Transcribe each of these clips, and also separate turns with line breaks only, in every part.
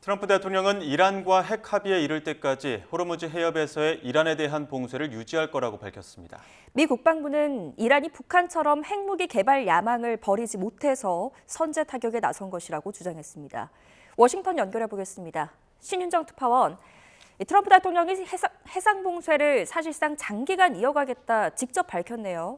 트럼프 대통령은 이란과 핵 합의에 이를 때까지 호르무즈 해협에서의 이란에 대한 봉쇄를 유지할 거라고 밝혔습니다.
미 국방부는 이란이 북한처럼 핵무기 개발 야망을 버리지 못해서 선제 타격에 나선 것이라고 주장했습니다. 워싱턴 연결해 보겠습니다. 신윤정 특파원, 트럼프 대통령이 해상 봉쇄를 사실상 장기간 이어가겠다 직접 밝혔네요.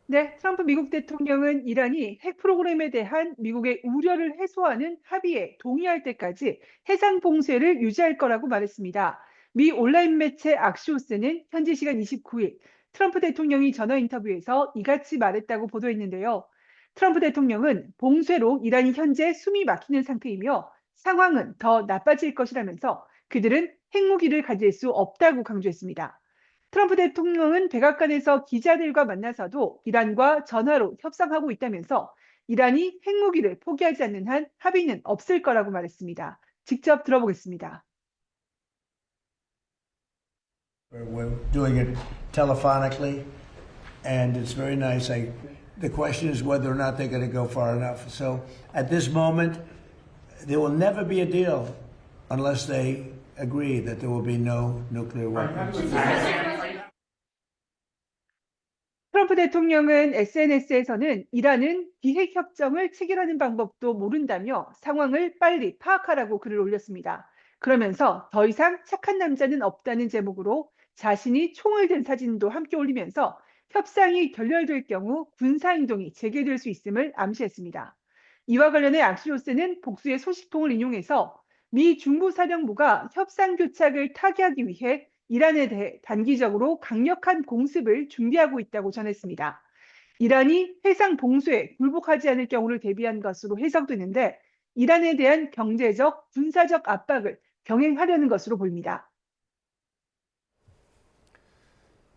네, 트럼프 미국 대통령은 이란이 핵 프로그램에 대한 미국의 우려를 해소하는 합의에 동의할 때까지 해상 봉쇄를 유지할 거라고 말했습니다. 미 온라인 매체 악시오스는 현지 시간 29일 트럼프 대통령이 전화 인터뷰에서 이같이 말했다고 보도했는데요. 트럼프 대통령은 봉쇄로 이란이 현재 숨이 막히는 상태이며 상황은 더 나빠질 것이라면서 그들은 핵무기를 가질 수 없다고 강조했습니다. 트럼프 대통령은 백악관에서 기자들과 만나서도 이란과 전화로 협상하고 있다면서 이란이 핵무기를 포기하지 않는 한 합의는 없을 거라고 말했습니다. 직접 들어보겠습니다.
We're doing it telephonically, and it's very nice. The question is whether or not they're going to go far enough. So at this moment, there will never be a deal unless they agree that there will be no nuclear weapons.
트럼프 대통령은 SNS에서는 이란은 비핵 협정을 체결하는 방법도 모른다며 상황을 빨리 파악하라고 글을 올렸습니다. 그러면서 더 이상 착한 남자는 없다는 제목으로 자신이 총을 든 사진도 함께 올리면서 협상이 결렬될 경우 군사행동이 재개될 수 있음을 암시했습니다. 이와 관련해 악시오스는 복수의 소식통을 인용해서 미 중부사령부가 협상 교착을 타개하기 위해 이란에 대해 단기적으로 강력한 공습을 준비하고 있다고 전했습니다. 이란이 해상 봉쇄에 굴복하지 않을 경우를 대비한 것으로 해석되는데 이란에 대한 경제적, 군사적 압박을 병행하려는 것으로 보입니다.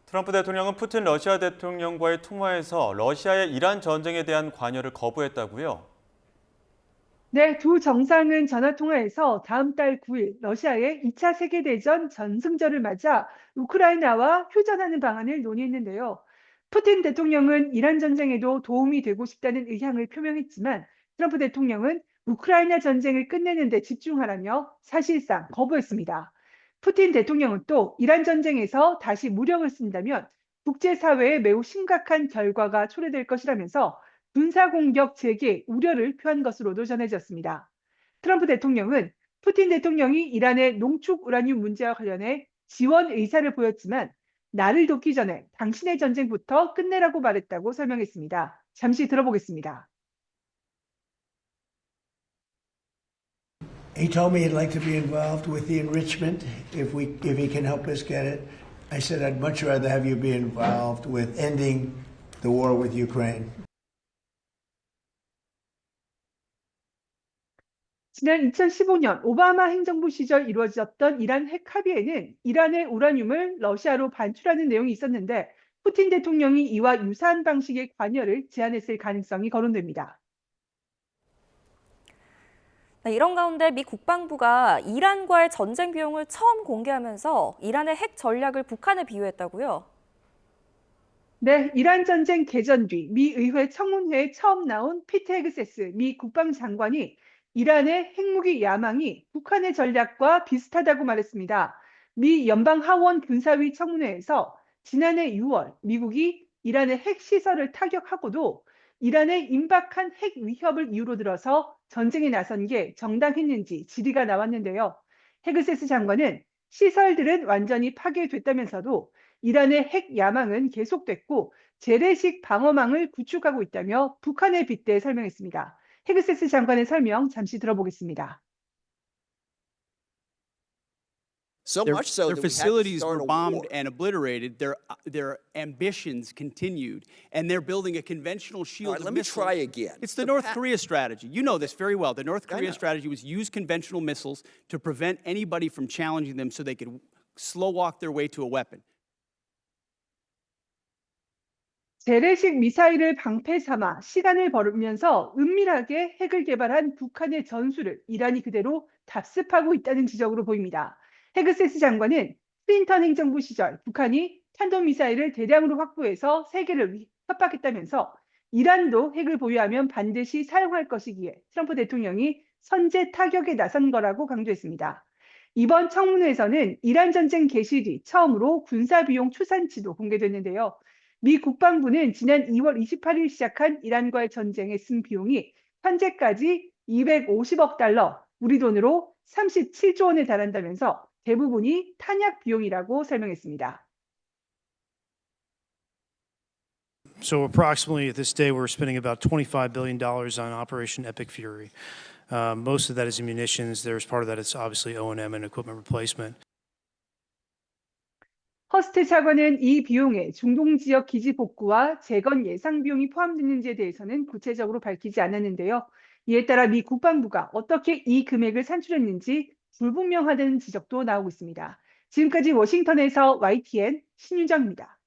트럼프 대통령은 푸틴 러시아 대통령과의 통화에서 러시아의 이란 전쟁에 대한 관여를 거부했다고요?
네, 두 정상은 전화통화에서 다음 달 9일 러시아의 2차 세계대전 전승절을 맞아 우크라이나와 휴전하는 방안을 논의했는데요. 푸틴 대통령은 이란 전쟁에도 도움이 되고 싶다는 의향을 표명했지만 트럼프 대통령은 우크라이나 전쟁을 끝내는 데 집중하라며 사실상 거부했습니다. 푸틴 대통령은 또 이란 전쟁에서 다시 무력을 쓴다면 국제사회에 매우 심각한 결과가 초래될 것이라면서 군사공격 재개 우려를 표한 것으로도 전해졌습니다. 트럼프 대통령은 푸틴 대통령이 이란의 농축 우라늄 문제와 관련해 지원 의사를 보였지만 나를 돕기 전에 당신의 전쟁부터 끝내라고 말했다고 설명했습니다. 잠시 들어보겠습니다.
He told me he'd like to be involved with the enrichment if he can help us get it. I said I'd much rather have you be involved with ending the war with Ukraine.
지난 2015년 오바마 행정부 시절 이루어졌던 이란 핵 합의에는 이란의 우라늄을 러시아로 반출하는 내용이 있었는데 푸틴 대통령이 이와 유사한 방식의 관여를 제안했을 가능성이 거론됩니다.
이런 가운데 미 국방부가 이란과의 전쟁 비용을 처음 공개하면서 이란의 핵 전략을 북한에 비유했다고요?
네, 이란 전쟁 개전 뒤 미 의회 청문회에 처음 나온 피트 헤그세스 미 국방장관이 이란의 핵무기 야망이 북한의 전략과 비슷하다고 말했습니다. 미 연방하원 군사위 청문회에서 지난해 6월 미국이 이란의 핵시설을 타격하고도 이란의 임박한 핵 위협을 이유로 들어서 전쟁에 나선 게 정당했는지 질의가 나왔는데요. 헤그세스 장관은 시설들은 완전히 파괴됐다면서도 이란의 핵 야망은 계속됐고 재래식 방어망을 구축하고 있다며 북한에 빗대 설명했습니다. 헤그세스 장관의 설명 잠시 들어보겠습니다.
So much so that facilities were bombed and obliterated. Their ambitions continued, and they're building a conventional shield.
Let me try again.
It's the North Korea strategy. You know this very well. The North Korea strategy was use conventional missiles to prevent anybody from challenging them, so they could slow walk their way to a weapon.
재래식 미사일을 방패 삼아 시간을 벌으면서 은밀하게 핵을 개발한 북한의 전술을 이란이 그대로 답습하고 있다는 지적으로 보입니다. 헤그세스 장관은 클린턴 행정부 시절 북한이 탄도미사일을 대량으로 확보해서 세계를 협박했다면서 이란도 핵을 보유하면 반드시 사용할 것이기에 트럼프 대통령이 선제 타격에 나선 거라고 강조했습니다. 이번 청문회에서는 이란 전쟁 개시 뒤 처음으로 군사비용 추산치도 공개됐는데요. 미 국방부는 지난 2월 28일 시작한 이란과의 전쟁에 쓴 비용이 현재까지 250억 달러, 우리 돈으로 37조 원에 달한다면서 대부분이 탄약 비용이라고 설명했습니다.
So approximately at this day, we're spending about $25 billion on Operation Epic Fury. Most of that is munitions. There's part of that is obviously O&M and equipment replacement.
허스트 차관은 이 비용에 중동 지역 기지 복구와 재건 예상 비용이 포함되는지에 대해서는 구체적으로 밝히지 않았는데요. 이에 따라 미 국방부가 어떻게 이 금액을 산출했는지 불분명하다는 지적도 나오고 있습니다. 지금까지 워싱턴에서 YTN 신윤정입니다.